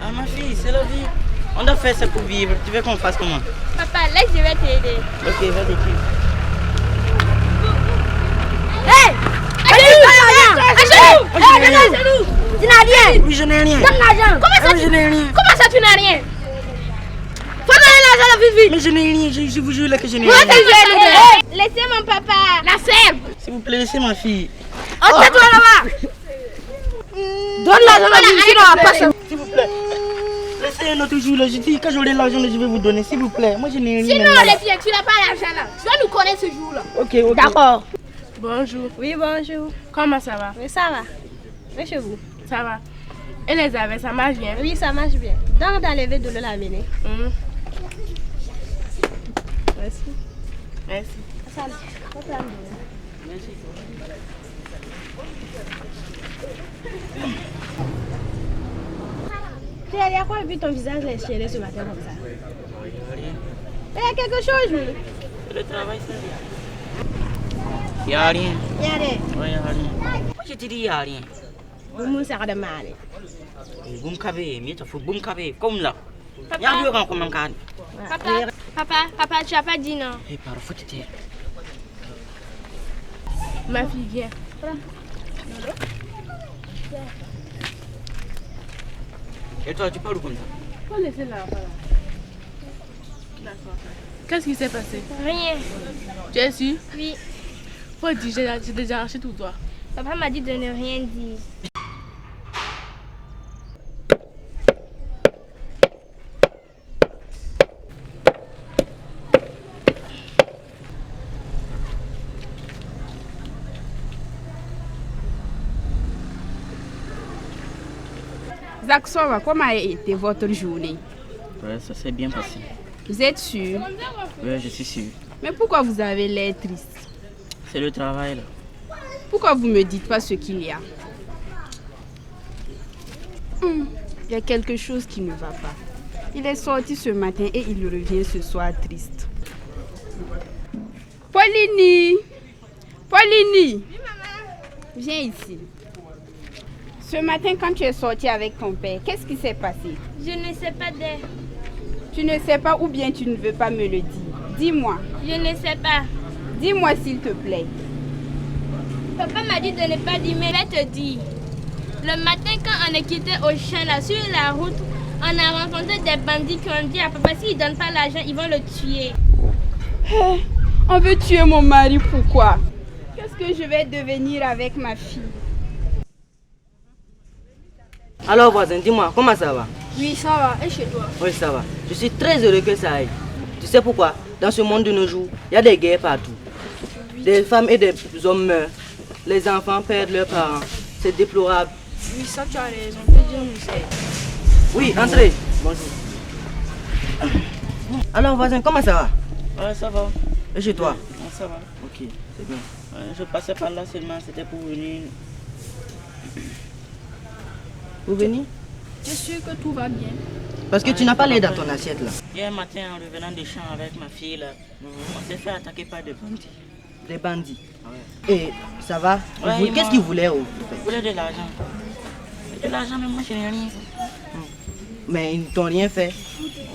Ah ma fille, c'est la vie. On doit faire ça pour vivre. Tu veux qu'on fasse comment? Papa, laisse, je vais t'aider. Ok, vas-y. Hey! Achète-nous! Tu n'as rien! Oui, je n'ai rien. Donne l'argent! Je n'ai rien. Comment ça tu n'as rien? Faut donner l'argent vite vite! Mais je n'ai rien, je vous jure là que je n'ai Moi, rien. laissez mon papa! La serve! S'il vous plaît, laissez ma fille. Oh, tais-toi là-bas! Donne l'argent à la vie, sinon on va pas. S'il vous plaît. Laissez un autre jour là. Je dis quand j'aurai l'argent, je vais vous donner. S'il vous plaît. Moi, je n'ai rien. Sinon, les filles, tu n'as pas l'argent là. Tu vas nous connaître ce jour-là. Ok. D'accord. Bonjour. Oui, bonjour. Comment ça va? Oui, ça va. Oui, chez vous. Ça va. Et les avis, ça marche bien? Oui, ça marche bien. Dans les verres de l'eau l'amener. Merci. Merci. Tu as quoi vu ton visage léché ce matin comme ça? Il y a quelque chose, oui. Le travail, ça. Il n'y a rien. Il y a rien. Ouais, il n'y a rien. Moi, je te dis, il n'y a rien. Vous me servez de mal. Vous me cabez, mais tu me cabez, comme là. Il y a rien comme un can. Papa, tu n'as pas dit non. Et par faut te taire. Ma fille, viens. Et toi, tu parles comme ça? Faut laisser là. Voilà. D'accord. Qu'est-ce qui s'est passé? Rien. Tu es sûr? Oui. Faut dire, j'ai déjà acheté tout toi. Papa m'a dit de ne rien dire. Zach Sova, comment a été votre journée? Ouais, ça s'est bien passé. Vous êtes sûr? Ouais, je suis sûr. Mais pourquoi vous avez l'air triste? C'est le travail là. Pourquoi vous ne me dites pas ce qu'il y a? Il y a quelque chose qui ne va pas. Il est sorti ce matin et il revient ce soir triste. Paulini! Paulini! Viens ici. Ce matin, quand tu es sorti avec ton père, qu'est-ce qui s'est passé? Je ne sais pas d'elle. Tu ne sais pas ou bien tu ne veux pas me le dire? Dis-moi. Je ne sais pas. Dis-moi s'il te plaît. Papa m'a dit de ne pas dire, mais je vais te dire. Le matin, quand on est quitté au champ, là, sur la route, on a rencontré des bandits qui ont dit à papa, s'il ne donne pas l'argent, ils vont le tuer. On veut tuer mon mari, pourquoi? Qu'est-ce que je vais devenir avec ma fille? Alors voisin, dis-moi, comment ça va? Oui, ça va. Et chez toi? Oui, ça va. Je suis très heureux que ça aille. Tu sais pourquoi? Dans ce monde de nos jours, il y a des guerres partout. Des femmes et des hommes meurent. Les enfants perdent leurs parents. C'est déplorable. Oui, ça tu as raison. Dieu nous aide. Oui, entrez. Bonjour. Alors voisin, comment ça va? Ouais, ça va. Et chez toi? Ouais, ça va. Ok, c'est bien. Je passais par là seulement, c'était pour venir. Pour venir? Je suis sûr que tout va bien. Parce que tu n'as pas l'air dans ton assiette là. Hier matin, en revenant des champs avec ma fille là, on s'est fait attaquer par des bandits. Des bandits? Ouais. Et ça va? Ouais, qu'est-ce qu'ils voulaient au fait? Ils voulaient de l'argent. De l'argent, mais moi je n'ai rien fait. Mais ils ne t'ont rien fait?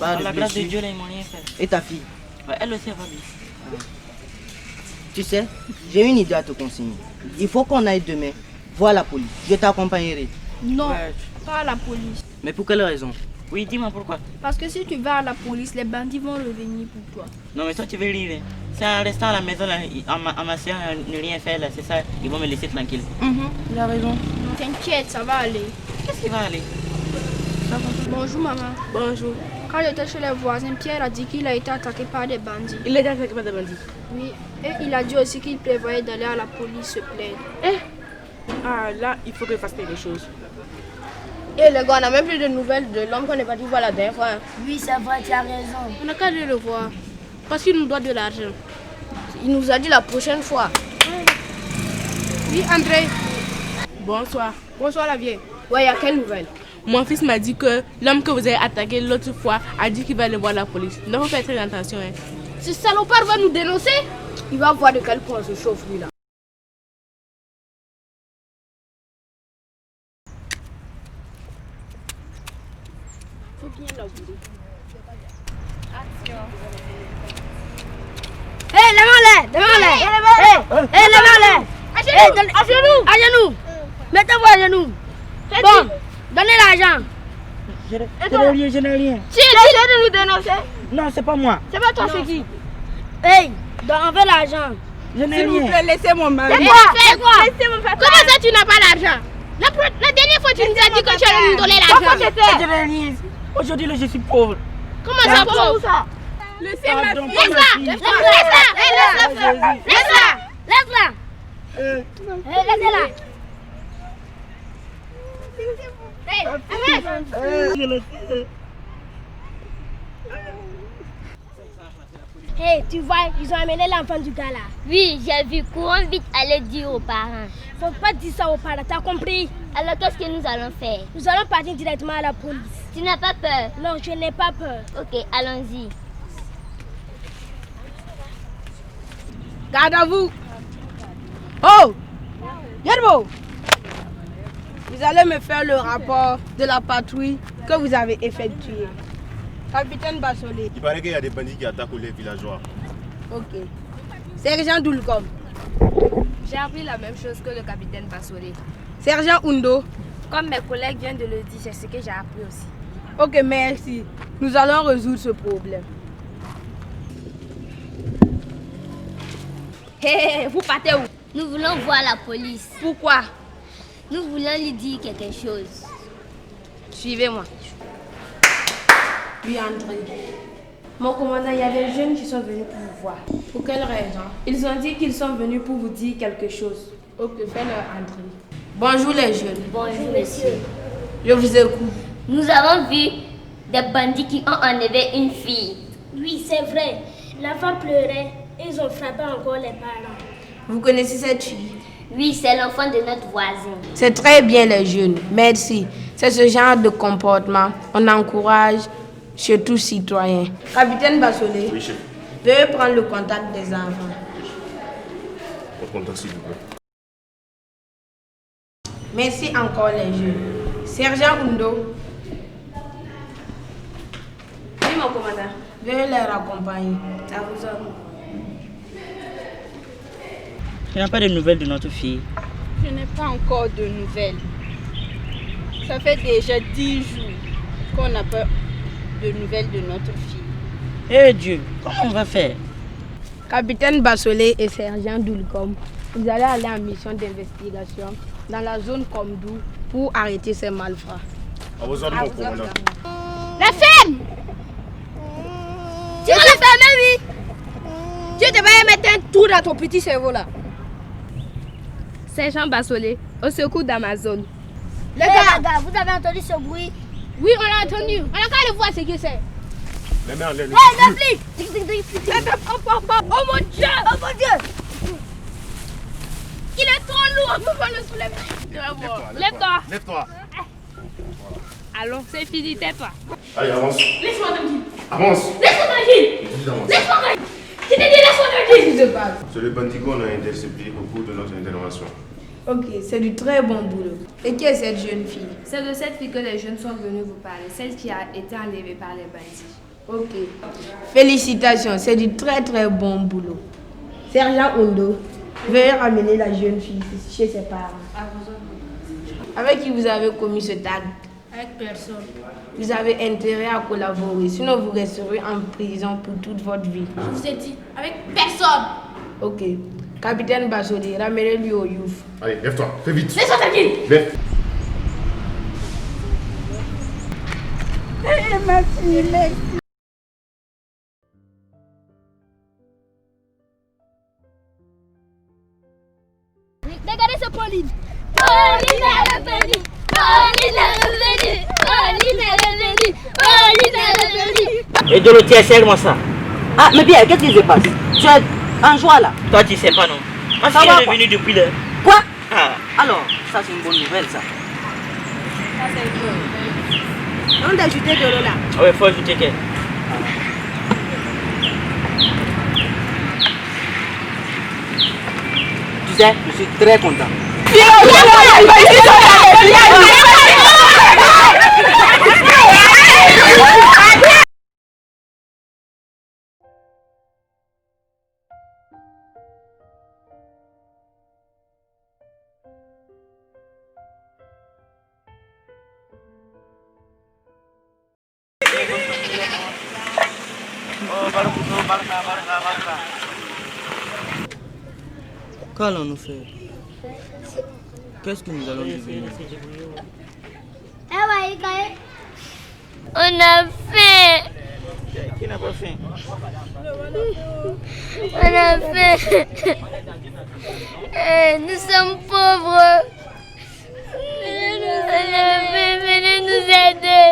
Par la grâce de Dieu, là, ils m'ont rien fait. Et ta fille? Ouais, elle aussi va bien. Tu sais, j'ai une idée à te conseiller. Il faut qu'on aille demain voir la police. Je t'accompagnerai. Non, pas à la police. Mais pour quelle raison? Oui, dis-moi pourquoi. Parce que si tu vas à la police, les bandits vont revenir pour toi. Non, mais toi, tu veux rire. C'est en restant à la maison, là, en ma soeur, ne rien faire, là, c'est ça, ils vont me laisser tranquille. Il a raison. T'inquiète, ça va aller. Qu'est-ce qui va aller? Bonjour maman. Bonjour. Quand j'étais chez les voisins, Pierre a dit qu'il a été attaqué par des bandits. Il est attaqué par des bandits. Oui, et il a dit aussi qu'il prévoyait d'aller à la police se plaindre. Ah, là, il faut que je fasse quelque chose. Et les gars, on n'a même plus de nouvelles de l'homme qu'on est parti voir la dernière fois. Oui, c'est vrai, tu as raison. On n'a qu'à aller le voir. Parce qu'il nous doit de l'argent. Il nous a dit la prochaine fois. Oui, André. Bonsoir. Bonsoir la vieille. Ouais, il y a quelle nouvelle? Mon fils m'a dit que l'homme que vous avez attaqué l'autre fois a dit qu'il va aller voir la police. Donc, faut faire très attention. Hein. Ce salopard va nous dénoncer. Il va voir de quel point on se chauffe lui là. Levez-les. À genoux. Mettez-vous à genoux. Bon, donnez l'argent. Je n'ai rien. Tu essaies de nous dénoncer? Non, c'est pas moi. C'est pas toi, c'est qui? Hey, on veut l'argent. Je n'ai S'il vous rien. plaît, laissez mon mari. C'est quoi? Comment ça tu n'as pas l'argent? La dernière fois tu nous as dit que tu allais nous donner l'argent. Je n'ai rien. Aujourd'hui, je suis pauvre. Comment ça pauvre? Laissez ma Pardon, fille. pas ma fille. Laisse-la. Laissez-la. Hey, tu vois, ils ont amené l'enfant du gars là. Oui, j'ai vu. Courons vite aller dire aux parents. Faut pas dire ça aux parents, t'as compris? Alors qu'est-ce que nous allons faire? Nous allons partir directement à la police. Tu n'as pas peur? Non, je n'ai pas peur. Ok, allons-y. Garde à vous. Oh! Yerbo! Vous allez me faire le rapport de la patrouille que vous avez effectuée. Capitaine Bassolé. Il paraît qu'il y a des bandits qui attaquent les villageois. Ok. Sergent Doulcom. J'ai appris la même chose que le capitaine Bassolé. Sergent Undo. Comme mes collègues viennent de le dire, c'est ce que j'ai appris aussi. Ok, merci. Nous allons résoudre ce problème. Hé, vous partez où? Nous voulons voir la police. Pourquoi? Nous voulons lui dire quelque chose. Suivez-moi. Oui, André. Mon commandant, il y a des jeunes qui sont venus pour vous voir. Pour quelle raison? Ils ont dit qu'ils sont venus pour vous dire quelque chose. Ok, fais-leur entrer. Bonjour les jeunes. Bonjour, monsieur. Je vous écoute. Nous avons vu des bandits qui ont enlevé une fille. Oui, c'est vrai. L'enfant pleurait et ils ont frappé encore les parents. Vous connaissez cette fille? Oui, c'est l'enfant de notre voisin. C'est très bien les jeunes. Merci. C'est ce genre de comportement on encourage chez tout citoyen. Capitaine Bassolé, Oui, chef. veuillez prendre le contact des enfants. Au contact, s'il vous plaît. Merci encore les jeunes. Sergent Undo. Oui, mon commandant. Veuillez les raccompagner. À vos ordres. Je n'ai pas de nouvelles de notre fille. Je n'ai pas encore de nouvelles. Ça fait déjà 10 jours qu'on n'a pas de nouvelles de notre fille. Eh Dieu, comment on va faire? Capitaine Bassolé et Sergent Doulcom, vous allez aller en mission d'investigation dans la zone Komdou pour arrêter ces malfrats. À vos ordres, mon commandant. La femme! Tu vas la fermer, oui? Tu devrais mettre un trou dans ton petit cerveau là. Sergent Bassolé, au secours d'Amazon. Les gars, vous avez entendu ce bruit? Oui, on l'a entendu. On a qu'à le voir ce que c'est. Les mains en l'air. Hey, les flics! Oh mon Dieu! Oh mon Dieu! Il est trop lourd, on peut pas le soulever. Lève-toi. Lève-toi. Allons, c'est fini, tais-toi. Allez, avance. Laisse-moi tranquille. Avance. Laisse-moi tranquille. Je dis d'avance. Laisse-moi tranquille. Je t'ai dit, laisse-moi tranquille. C'est le bandit qu'on a intercepté au cours de notre intervention. Ok, c'est du très bon boulot. Et qui est cette jeune fille? C'est de cette fille que les jeunes sont venus vous parler, celle qui a été enlevée par les bandits. Ok. Félicitations, c'est du très très bon boulot. Sergent Undo, veuillez ramener la jeune fille chez ses parents. Avec qui vous avez commis ce acte? Avec personne. Vous avez intérêt à collaborer, sinon vous resterez en prison pour toute votre vie. Je vous ai dit, avec personne. Ok. Capitaine Bassolé, ramenez-lui au Youf. Allez, lève-toi. Fais vite. Laisse-moi tranquille. Lève. Regardez ce Pauline. Pauline est revenue. Pauline est revenue. Pauline est revenue. Pauline est revenue. Et Dorothée, serre-moi ça. Ah, mais bien, qu'est-ce qui se passe? Tu es en joie là? Toi, tu sais pas, non? Ma fille est revenue depuis l'heure. Quoi? Ah, alors, ça c'est une bonne nouvelle, ça. On a ajouté de l'eau là. Ah ouais, faut ajouter qu'elle. Tu sais, je suis très content. Qu'allons-nous faire? Qu'est-ce que nous allons devenir? On a faim. Qui n'a pas faim? On a faim. Nous sommes pauvres. On a faim, venez nous aider.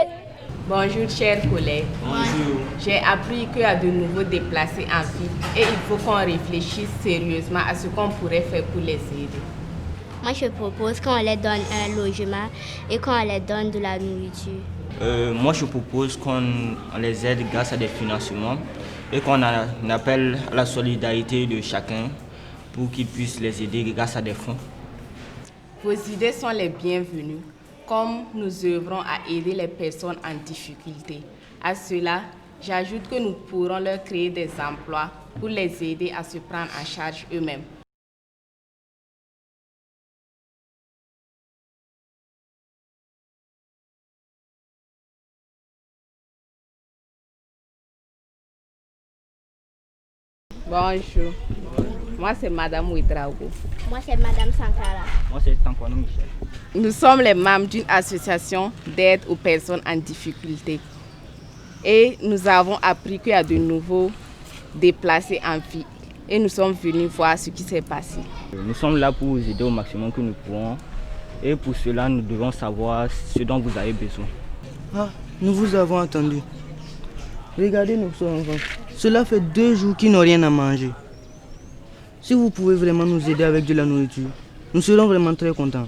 Bonjour chers collègues. Bonjour. J'ai appris qu'il y a de nouveaux déplacés en ville et il faut qu'on réfléchisse sérieusement à ce qu'on pourrait faire pour les aider. Moi, je propose qu'on leur donne un logement et qu'on leur donne de la nourriture. Moi, je propose qu'on les aide grâce à des financements et qu'on appelle à la solidarité de chacun pour qu'ils puissent les aider grâce à des fonds. Vos idées sont les bienvenues, comme nous œuvrons à aider les personnes en difficulté. À cela, j'ajoute que nous pourrons leur créer des emplois pour les aider à se prendre en charge eux-mêmes. Bonjour. Moi, c'est Madame Ouedraogo. Moi, c'est Madame Sankara. Moi, c'est Tankwano Michel. Nous sommes les membres d'une association d'aide aux personnes en difficulté. Et nous avons appris qu'il y a de nouveaux déplacés en vie. Et nous sommes venus voir ce qui s'est passé. Nous sommes là pour vous aider au maximum que nous pouvons. Et pour cela, nous devons savoir ce dont vous avez besoin. Ah, nous vous avons entendu. Regardez nos enfants. Cela fait 2 jours qu'ils n'ont rien à manger. Si vous pouvez vraiment nous aider avec de la nourriture, nous serons vraiment très contents.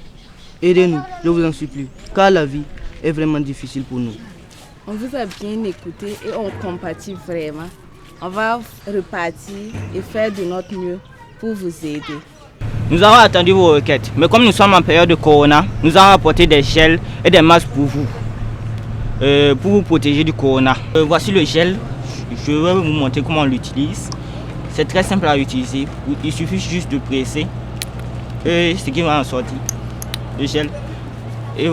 Aidez-nous, je vous en supplie, car la vie est vraiment difficile pour nous. On vous a bien écouté et on compatit vraiment. On va repartir et faire de notre mieux pour vous aider. Nous avons attendu vos requêtes, mais comme nous sommes en période de corona, nous avons apporté des gels et des masques pour vous protéger du corona. Voici le gel, je vais vous montrer comment on l'utilise. C'est très simple à utiliser, il suffit juste de presser et ce qui va en sortir, le gel, et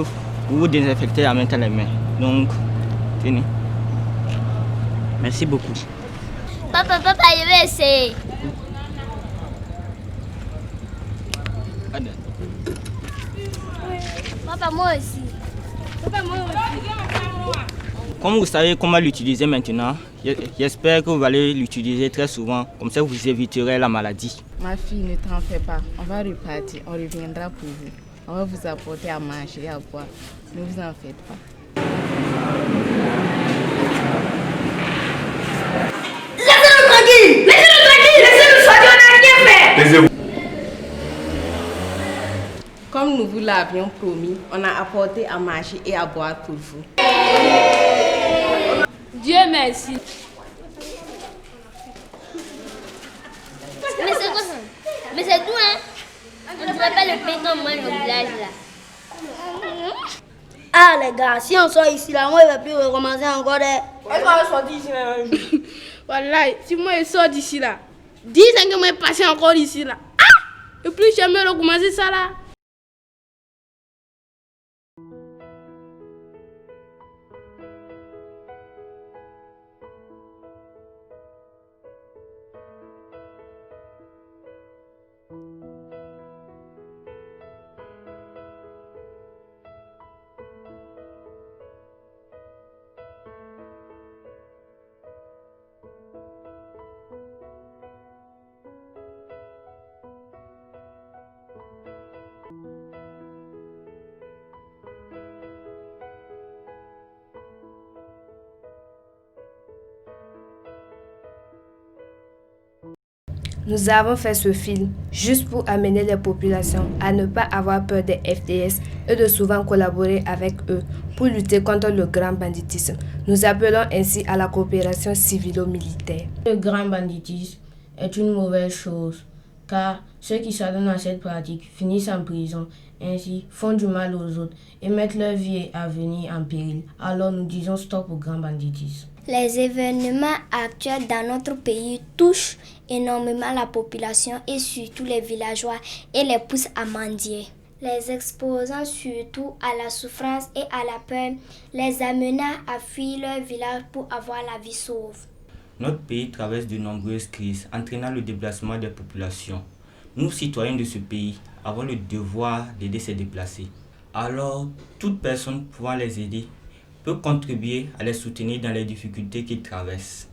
vous désinfectez la main dans les mains. Donc, tenez. Merci beaucoup. Papa, je vais essayer. Papa, moi aussi. Papa, moi aussi. Comme vous savez comment l'utiliser maintenant, j'espère que vous allez l'utiliser très souvent, comme ça vous éviterez la maladie. Ma fille, ne t'en fais pas, on va repartir, on reviendra pour vous. On va vous apporter à manger et à boire, ne vous en faites pas. Laissez-nous tranquille! Laissez-nous tranquille! Laissez-nous sortir, on n'a rien fait! Taisez-vous. Comme nous vous l'avions promis, on a apporté à manger et à boire pour vous. Dieu merci. Mais c'est quoi ça? Mais c'est tout, hein? On ne dirait pas le pain qu'on mange au village, là. Ah les gars, si on sort ici, là, moi je ne vais plus recommencer encore. Est-ce qu'on va sortir ici un jour? Voilà, si moi je sors d'ici là, 10 ans que moi je passe encore ici là. Ah! Et plus jamais recommencer ça là. Nous avons fait ce film juste pour amener les populations à ne pas avoir peur des FDS et de souvent collaborer avec eux pour lutter contre le grand banditisme. Nous appelons ainsi à la coopération civilo-militaire. Le grand banditisme est une mauvaise chose, car ceux qui s'adonnent à cette pratique finissent en prison, ainsi font du mal aux autres et mettent leur vie et avenir en péril. Alors nous disons stop au grand banditisme. Les événements actuels dans notre pays touchent énormément la population et surtout les villageois et les poussent à mendier. Les exposant surtout à la souffrance et à la peur, les amenant à fuir leur village pour avoir la vie sauve. Notre pays traverse de nombreuses crises, entraînant le déplacement des populations. Nous, citoyens de ce pays, avons le devoir d'aider ces déplacés. Alors, toute personne pouvant les aider peut contribuer à les soutenir dans les difficultés qu'ils traversent.